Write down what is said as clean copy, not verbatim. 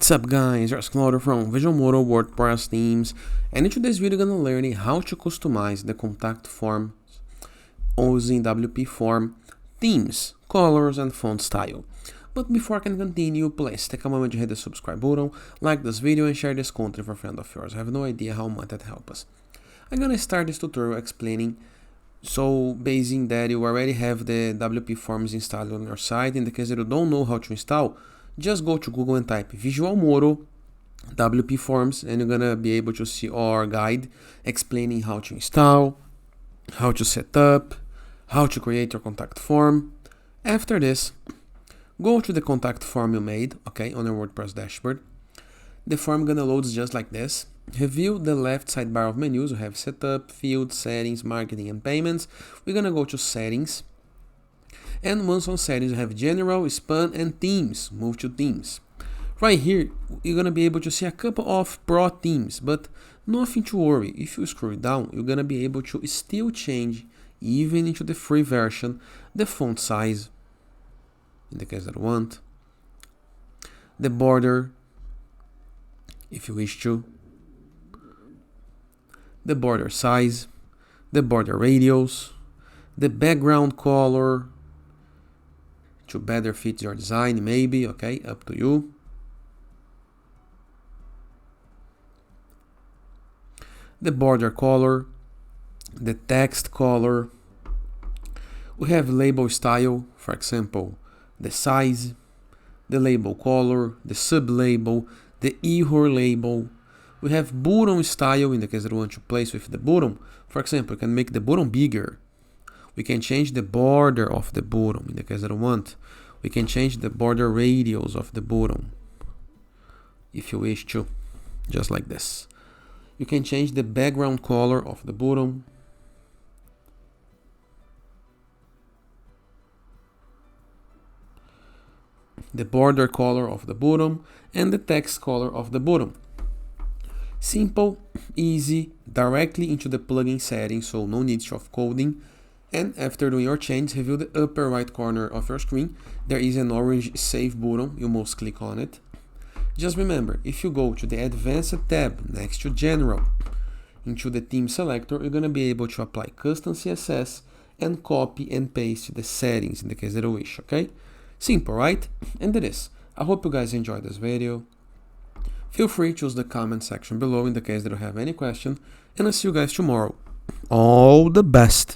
What's up guys, here's Claudio from Visual Modo WordPress themes, and in today's video we're gonna learn how to customize the contact forms using WPForm themes, colors and font style. But before I can continue, please take a moment to hit the subscribe button, like this video and share this content with a friend of yours. I have no idea how much that helps us. I'm gonna start this tutorial explaining, so basing that you already have the WPForms installed on your site. In the case that you don't know how to install, just go to Google and type Visual Modo WPForms and you're gonna be able to see our guide explaining how to install, how to set up, how to create your contact form. After this, go to the contact form you made, okay, on your WordPress dashboard. The form gonna load just like this. Review the left sidebar of menus. You have setup, fields, settings, marketing and payments. We're gonna go to settings. And once on settings, you have general, span and themes. Move to themes. Right here, you're gonna be able to see a couple of pro themes, but nothing to worry. If you scroll down, you're gonna be able to still change, even into the free version, the font size, in the case that you want, the border, if you wish to, the border size, the border radius, the background color, to better fit your design, maybe, okay, up to you. The border color, the text color. We have label style, for example, the size, the label color, the sub-label, the error label. We have button style, in the case that you want to place with the button. For example, you can make the button bigger. We can change the border of the button, in the case that you want. We can change the border radius of the button, if you wish to, just like this. You can change the background color of the button. The border color of the button and the text color of the button. Simple, easy, directly into the plugin settings, so no need of coding. And after doing your change, review the upper right corner of your screen. There is an orange save button. You must click on it. Just remember, if you go to the advanced tab next to general, into the theme selector, you're going to be able to apply custom CSS and copy and paste the settings in the case that you wish, okay? Simple, right? And it is. I hope you guys enjoyed this video. Feel free to use the comment section below in the case that you have any question. And I'll see you guys tomorrow. All the best.